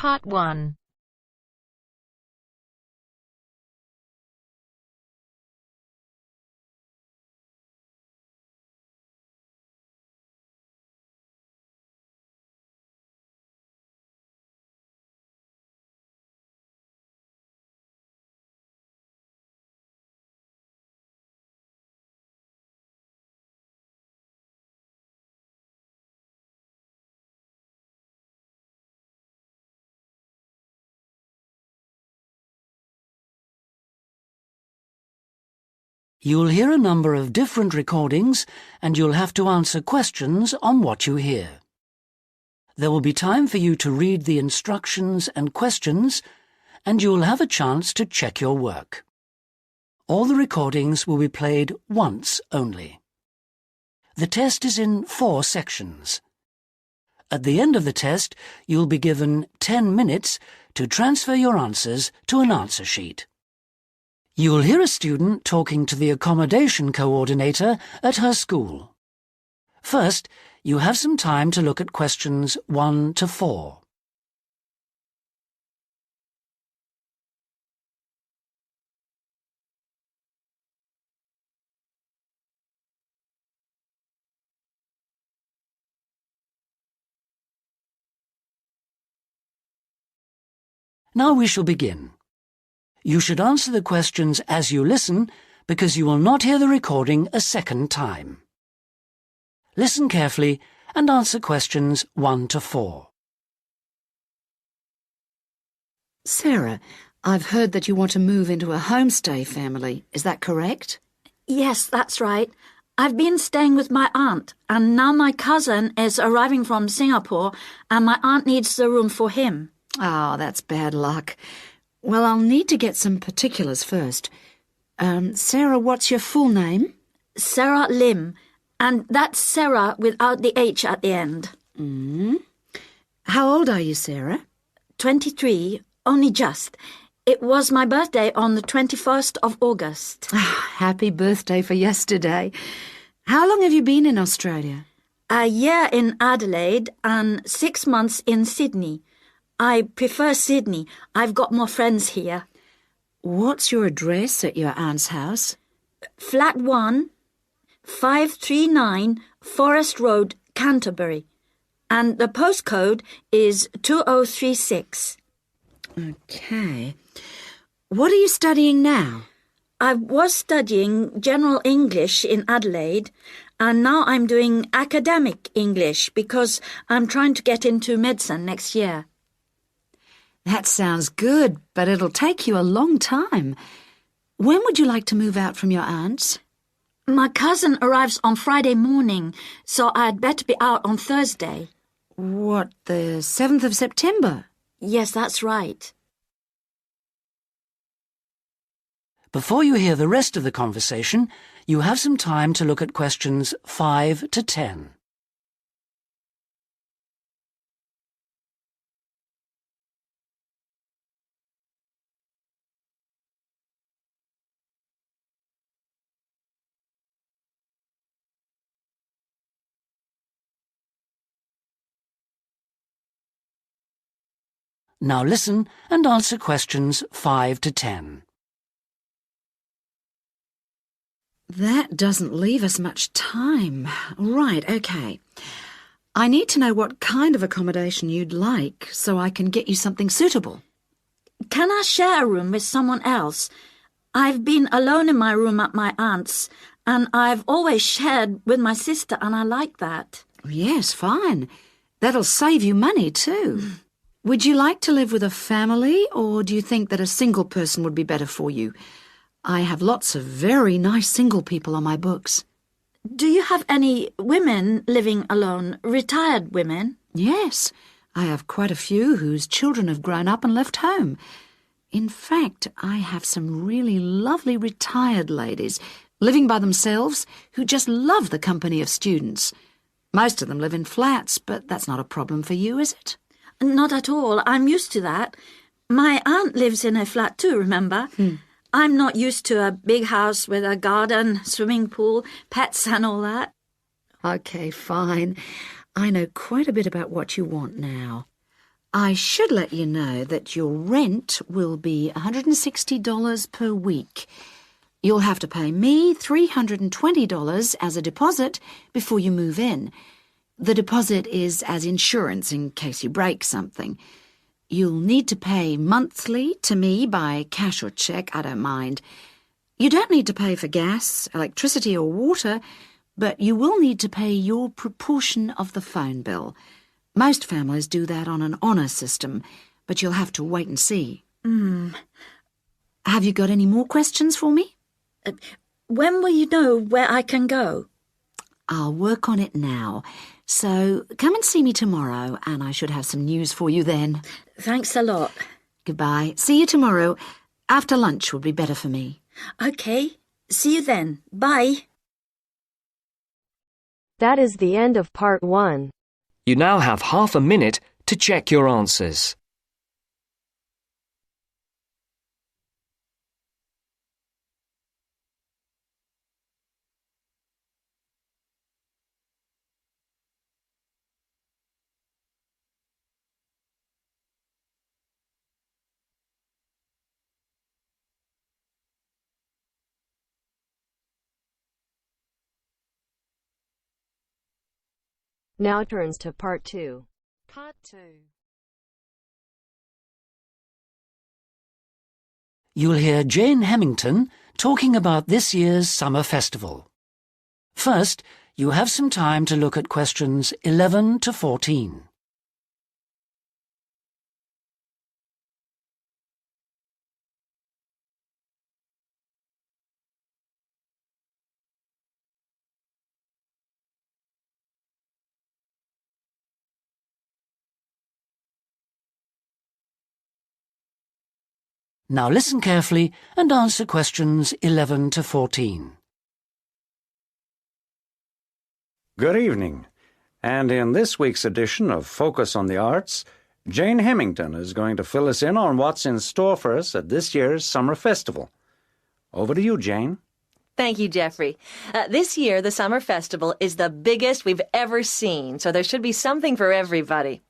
Part 1. You'll hear a number of different recordings and you'll have to answer questions on what you hear. There will be time for you to read the instructions and questions and you'll have a chance to check your work. All the recordings will be played once only. The test is in 4 sections. At the end of the test, you'll be given 10 minutes to transfer your answers to an answer sheet. You'll hear a student talking to the accommodation coordinator at her school. First, you have some time to look at questions 1 to 4. Now we shall begin. You should answer the questions as you listen because you will not hear the recording a second time. Listen carefully and answer questions 1 to 4. Sarah, I've heard that you want to move into a homestay family. Is that correct? Yes, that's right. I've been staying with my aunt, and now my cousin is arriving from Singapore, and my aunt needs the room for him. Oh, that's bad luck. Well, I'll need to get some particulars first. Sarah, what's your full name? Sarah Lim, and that's Sarah without the H at the end. How old are you, Sarah? 23, only just. It was my birthday on the 21st of August. Happy birthday for yesterday. How long have you been in Australia? A year in Adelaide and 6 months in Sydney. I prefer Sydney. I've got more friends here. What's your address at your aunt's house? Flat 1, 539 Forest Road, Canterbury. And the postcode is 2036. Okay. What are you studying now? I was studying General English in Adelaide, and now I'm doing Academic English because I'm trying to get into medicine next year. That sounds good, but it'll take you a long time. When would you like to move out from your aunt's? My cousin arrives on Friday morning, so I'd better be out on Thursday. What, the 7th of September? Yes, that's right. Before you hear the rest of the conversation, you have some time to look at questions 5 to 10. Now listen and answer questions 5 to 10. That doesn't leave us much time. Right, okay. I need to know what kind of accommodation you'd like so I can get you something suitable. Can I share a room with someone else? I've been alone in my room at my aunt's, and I've always shared with my sister, and I like that. Yes, fine. That'll save you money too. Would you like to live with a family, or do you think that a single person would be better for you? I have lots of very nice single people on my books. Do you have any women living alone, retired women? Yes, I have quite a few whose children have grown up and left home. In fact, I have some really lovely retired ladies living by themselves who just love the company of students. Most of them live in flats, but that's not a problem for you, is it? Not at all. I'm used to that. My aunt lives in a flat too, remember? I'm not used to a big house with a garden, swimming pool, pets and all that. Okay, fine. I know quite a bit about what you want now. I should let you know that your rent will be $160 per week. You'll have to pay me $320 as a deposit before you move in. The deposit is as insurance in case you break something. You'll need to pay monthly to me by cash or cheque, I don't mind. You don't need to pay for gas, electricity or water, but you will need to pay your proportion of the phone bill. Most families do that on an honour system, but you'll have to wait and see. Have you got any more questions for me? When will you know where I can go? I'll work on it now. So come and see me tomorrow, and I should have some news for you then. Thanks a lot. Goodbye. See you tomorrow. After lunch would be better for me. Okay. See you then. Bye. That is the end of part 1. You now have half a minute to check your answers. Now turns to part 2. Part 2. You'll hear Jane Hemington talking about this year's summer festival. First, you have some time to look at questions 11 to 14. Now listen carefully and answer questions 11 to 14. Good evening. And in this week's edition of Focus on the Arts, Jane Hemington is going to fill us in on what's in store for us at this year's Summer Festival. Over to you, Jane. Thank you, Jeffrey. This year, the Summer Festival is the biggest we've ever seen, so there should be something for everybody.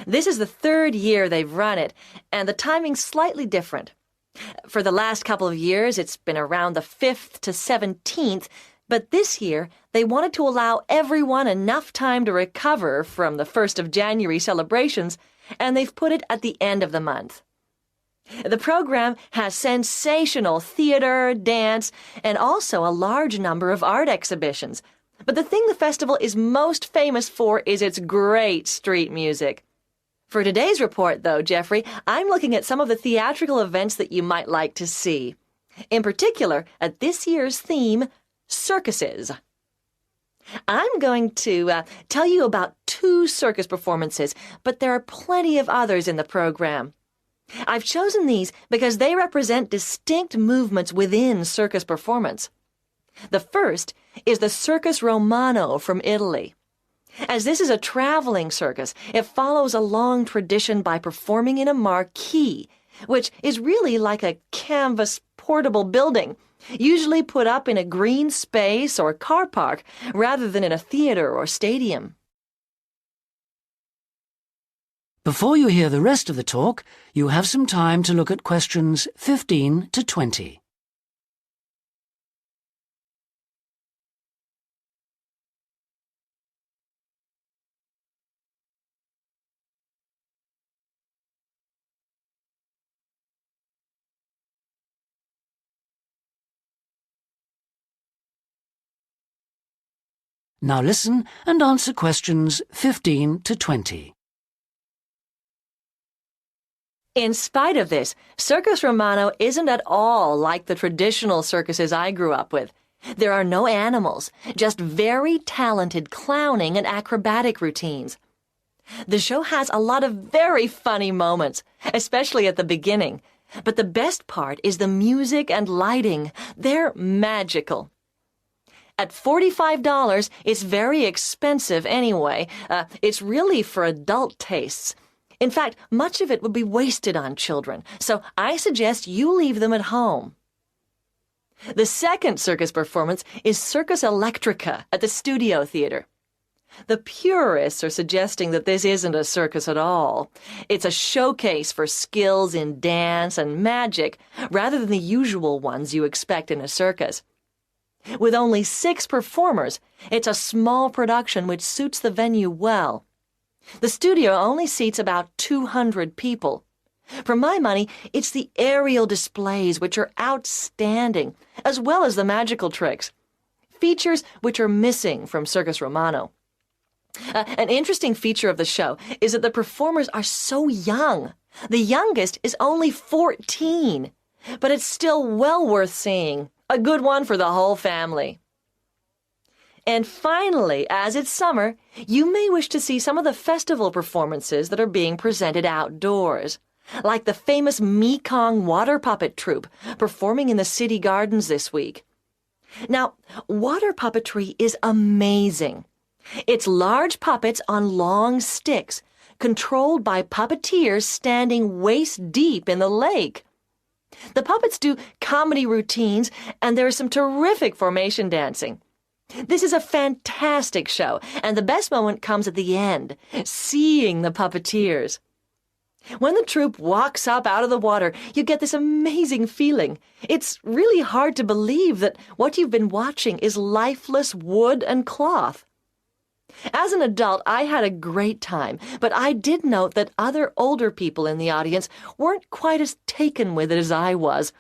This is the 3rd year they've run it, and the timing's slightly different. For the last couple of years, it's been around the 5th to 17th, but this year, they wanted to allow everyone enough time to recover from the 1st of January celebrations, and they've put it at the end of the month. The program has sensational theater, dance, and also a large number of art exhibitions. But the thing the festival is most famous for is its great street music. For today's report, though, Jeffrey, I'm looking at some of the theatrical events that you might like to see. In particular, at this year's theme, circuses. I'm going to tell you about 2 circus performances, but there are plenty of others in the program. I've chosen these because they represent distinct movements within circus performance. The first is the Circus Romano from Italy. As this is a traveling circus, it follows a long tradition by performing in a marquee, which is really like a canvas portable building, usually put up in a green space or car park rather than in a theater or stadium. Before you hear the rest of the talk, you have some time to look at questions 15 to 20. Now listen and answer questions 15 to 20. In spite of this, Circus Romano isn't at all like the traditional circuses I grew up with. There are no animals, just very talented clowning and acrobatic routines. The show has a lot of very funny moments, especially at the beginning. But the best part is the music and lighting. They're magical. At $45, it's very expensive anyway. It's really for adult tastes. In fact, much of it would be wasted on children, so I suggest you leave them at home. The second circus performance is Circus Electrica at the Studio Theater. The purists are suggesting that this isn't a circus at all. It's a showcase for skills in dance and magic, rather than the usual ones you expect in a circus. With only 6 performers, it's a small production which suits the venue well. The studio only seats about 200 people. For my money, it's the aerial displays which are outstanding, as well as the magical tricks, features which are missing from Circus Romano. An interesting feature of the show is that the performers are so young. The youngest is only 14, but it's still well worth seeing. A good one for the whole family. And finally, as it's summer, you may wish to see some of the festival performances that are being presented outdoors, like the famous Mekong water puppet troupe performing in the city gardens this week. Now, water puppetry is amazing. It's large puppets on long sticks, controlled by puppeteers standing waist deep in the lake. The puppets do comedy routines, and there is some terrific formation dancing. This is a fantastic show, and the best moment comes at the end, seeing the puppeteers. When the troupe walks up out of the water, you get this amazing feeling. It's really hard to believe that what you've been watching is lifeless wood and cloth. As an adult, I had a great time, but I did note that other older people in the audience weren't quite as taken with it as I was.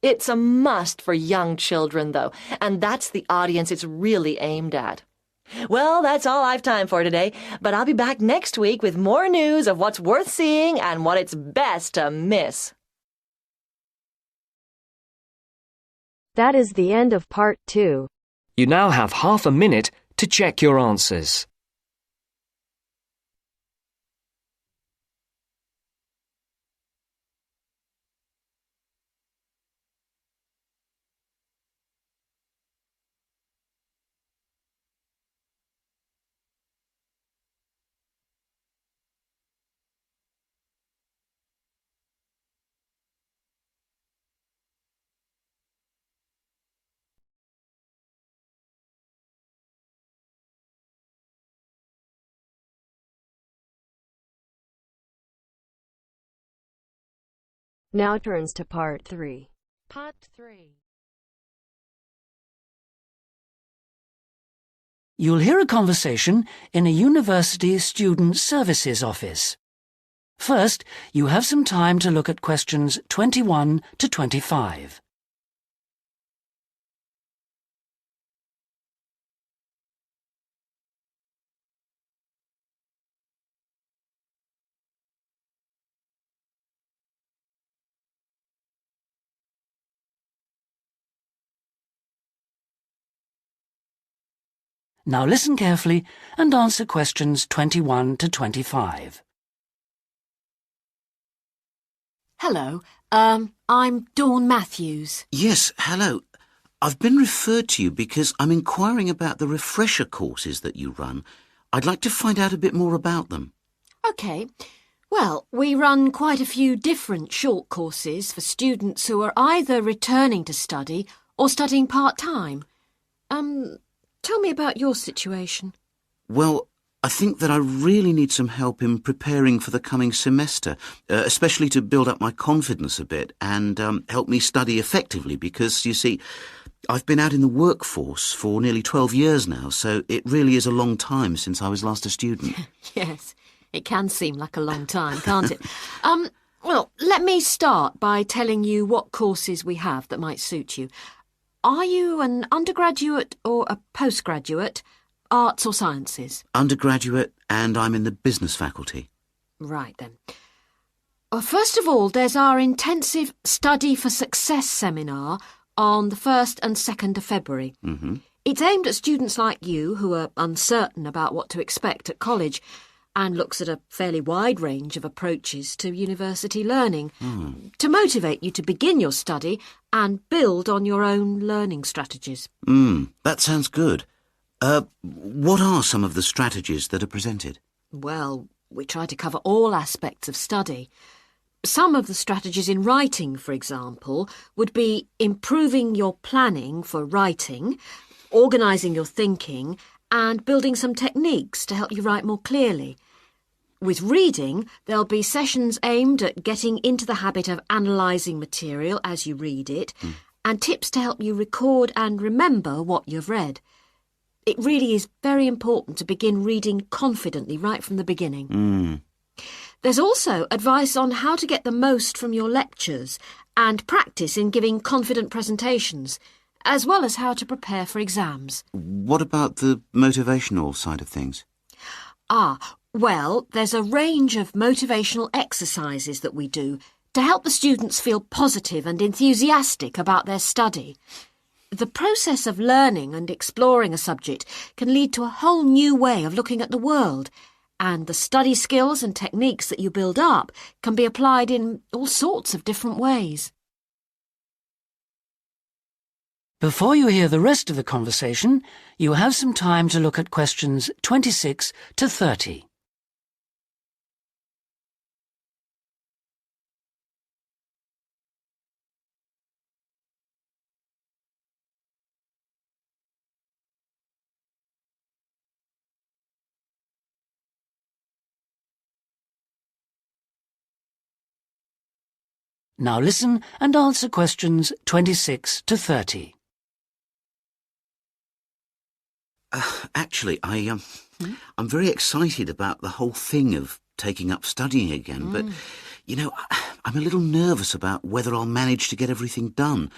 It's a must for young children, though, and that's the audience it's really aimed at. Well, that's all I've time for today, but I'll be back next week with more news of what's worth seeing and what it's best to miss. That is the end of part 2. You now have half a minute to check your answers. Now turns to part 3. Part 3. You'll hear a conversation in a university student services office. First, you have some time to look at questions 21 to 25. Now listen carefully and answer questions 21 to 25. Hello, I'm Dawn Matthews. Yes, hello. I've been referred to you because I'm inquiring about the refresher courses that you run. I'd like to find out a bit more about them. OK. Well, we run quite a few different short courses for students who are either returning to study or studying part-time. Tell me about your situation. Well, I think that I really need some help in preparing for the coming semester, especially to build up my confidence a bit and help me study effectively because, you see, I've been out in the workforce for nearly 12 years now, so it really is a long time since I was last a student. Yes, it can seem like a long time, can't it? Well, let me start by telling you what courses we have that might suit you. Are you an undergraduate or a postgraduate, arts or sciences? Undergraduate, and I'm in the business faculty. Right then. Well, first of all, there's our intensive Study for Success seminar on the 1st and 2nd of February. Mm-hmm. It's aimed at students like you who are uncertain about what to expect at college and looks at a fairly wide range of approaches to university learning to motivate you to begin your study and build on your own learning strategies. That sounds good. What are some of the strategies that are presented? Well, we try to cover all aspects of study. Some of the strategies in writing, for example, would be improving your planning for writing, organising your thinking, and building some techniques to help you write more clearly. With reading, there'll be sessions aimed at getting into the habit of analysing material as you read it, and tips to help you record and remember what you've read. It really is very important to begin reading confidently right from the beginning. There's also advice on how to get the most from your lectures and practice in giving confident presentations, as well as how to prepare for exams. What about the motivational side of things? Well, there's a range of motivational exercises that we do to help the students feel positive and enthusiastic about their study. The process of learning and exploring a subject can lead to a whole new way of looking at the world, and the study skills and techniques that you build up can be applied in all sorts of different ways. Before you hear the rest of the conversation, you have some time to look at questions 26 to 30. Now listen and answer questions 26 to 30. Actually, I'm very excited about the whole thing of taking up studying again, but, I'm a little nervous about whether I'll manage to get everything done.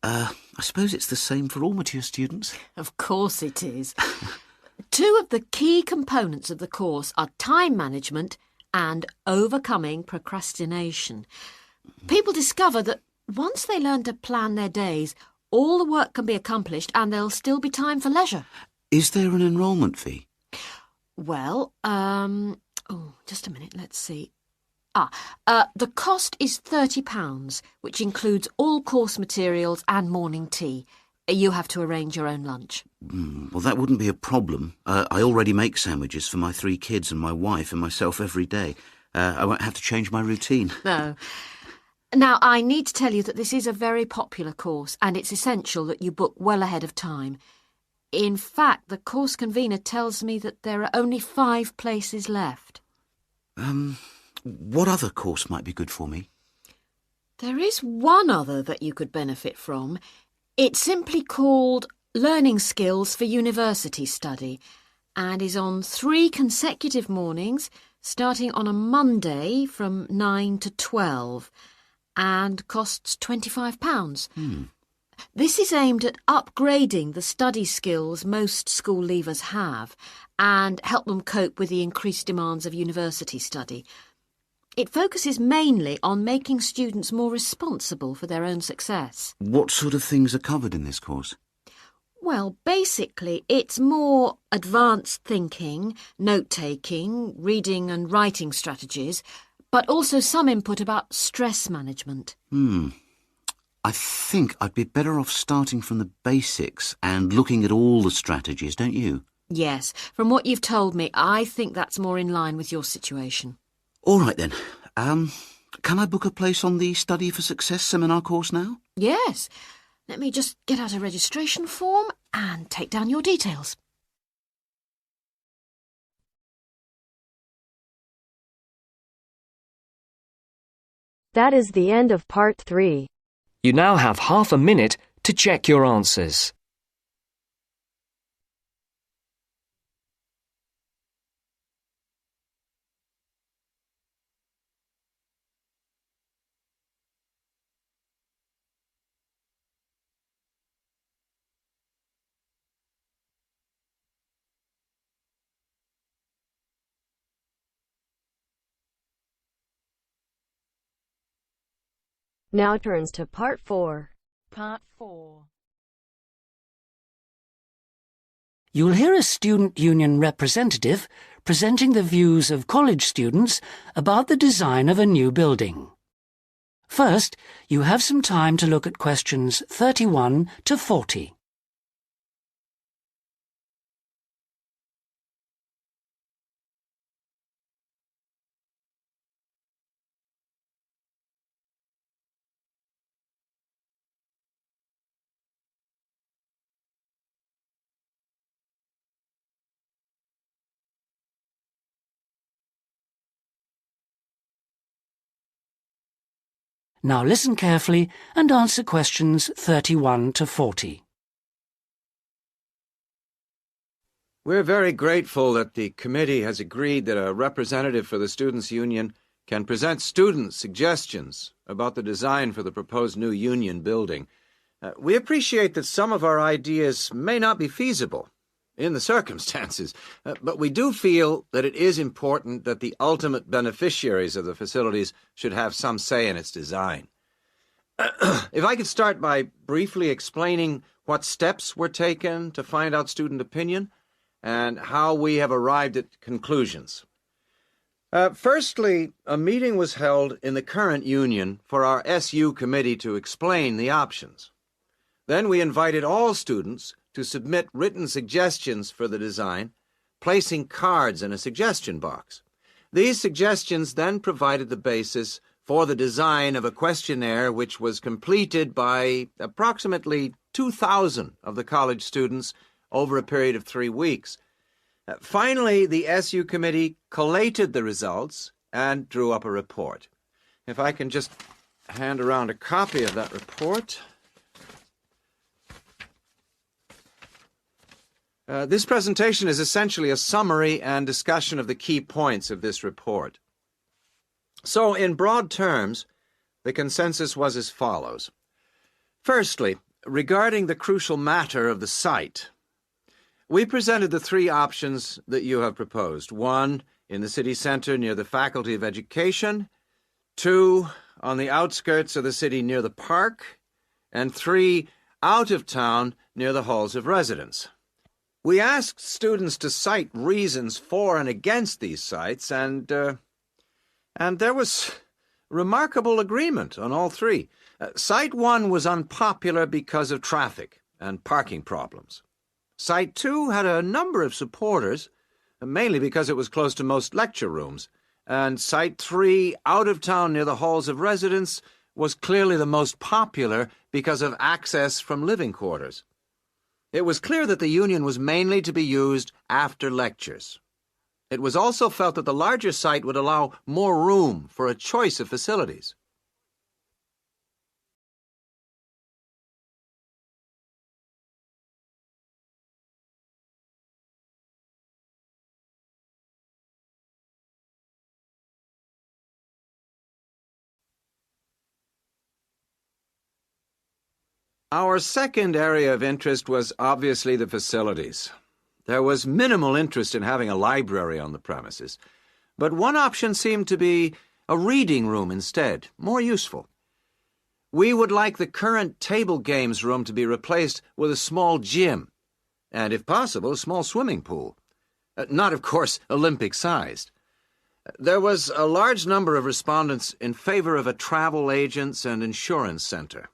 I suppose it's the same for all mature students. Of course it is. Two of the key components of the course are time management and overcoming procrastination. People discover that once they learn to plan their days, all the work can be accomplished and there'll still be time for leisure. Is there an enrolment fee? Well, just a minute, let's see. The cost is £30, which includes all course materials and morning tea. You have to arrange your own lunch. Well, that wouldn't be a problem. I already make sandwiches for my 3 kids and my wife and myself every day. I won't have to change my routine. No. Now, I need to tell you that this is a very popular course and it's essential that you book well ahead of time. In fact, the course convener tells me that there are only 5 places left. What other course might be good for me? There is one other that you could benefit from. It's simply called Learning Skills for University Study and is on 3 consecutive mornings, starting on a Monday from 9 to 12, and costs £25. This is aimed at upgrading the study skills most school leavers have and help them cope with the increased demands of university study. It focuses mainly on making students more responsible for their own success. What sort of things are covered in this course? Well, basically, it's more advanced thinking, note-taking, reading and writing strategies, but also some input about stress management. I think I'd be better off starting from the basics and looking at all the strategies, don't you? Yes, from what you've told me, I think that's more in line with your situation. All right then. Can I book a place on the Study for Success seminar course now? Yes. Let me just get out a registration form and take down your details. That is the end of part 3. You now have half a minute to check your answers. Now turns to part 4. Part 4. You'll hear a student union representative presenting the views of college students about the design of a new building. First, you have some time to look at questions 31 to 40. Now listen carefully and answer questions 31 to 40. We're very grateful that the committee has agreed that a representative for the Students' Union can present student suggestions about the design for the proposed new union building. We appreciate that some of our ideas may not be feasible in the circumstances, but we do feel that it is important that the ultimate beneficiaries of the facilities should have some say in its design. If I could start by briefly explaining what steps were taken to find out student opinion and how we have arrived at conclusions. Firstly, a meeting was held in the current union for our SU committee to explain the options. Then we invited all students to submit written suggestions for the design, placing cards in a suggestion box. These suggestions then provided the basis for the design of a questionnaire which was completed by approximately 2,000 of the college students over a period of 3 weeks. Finally, the SU committee collated the results and drew up a report. If I can just hand around a copy of that report. This presentation is essentially a summary and discussion of the key points of this report. So, in broad terms, the consensus was as follows. Firstly, regarding the crucial matter of the site, we presented the 3 options that you have proposed. 1, in the city center near the Faculty of Education. 2, on the outskirts of the city near the park. And 3, out of town near the halls of residence. We asked students to cite reasons for and against these sites, and there was remarkable agreement on all 3. Site 1 was unpopular because of traffic and parking problems. Site 2 had a number of supporters, mainly because it was close to most lecture rooms, and Site 3, out of town near the halls of residence, was clearly the most popular because of access from living quarters. It was clear that the union was mainly to be used after lectures. It was also felt that the larger site would allow more room for a choice of facilities. Our second area of interest was obviously the facilities. There was minimal interest in having a library on the premises, but one option seemed to be a reading room instead, more useful. We would like the current table games room to be replaced with a small gym, and if possible, a small swimming pool. Not, of course, Olympic-sized. There was a large number of respondents in favor of a travel agents and insurance center.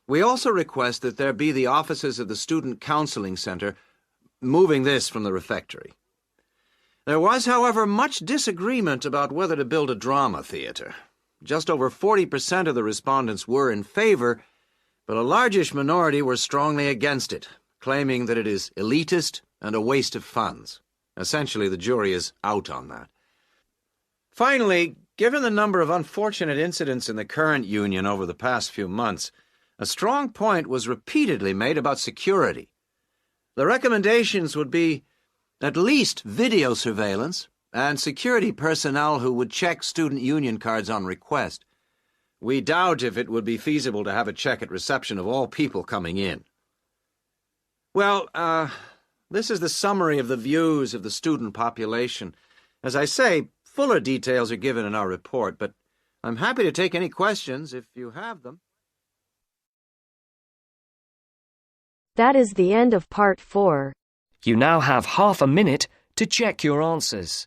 We also request that there be the offices of the Student Counseling Center, moving this from the refectory. There was, however, much disagreement about whether to build a drama theater. Just over 40% of the respondents were in favor, but a largish minority were strongly against it, claiming that it is elitist and a waste of funds. Essentially, the jury is out on that. Finally, given the number of unfortunate incidents in the current union over the past few months, a strong point was repeatedly made about security. The recommendations would be at least video surveillance and security personnel who would check student union cards on request. We doubt if it would be feasible to have a check at reception of all people coming in. Well, this is the summary of the views of the student population. As I say, fuller details are given in our report, but I'm happy to take any questions if you have them. That is the end of part 4. You now have half a minute to check your answers.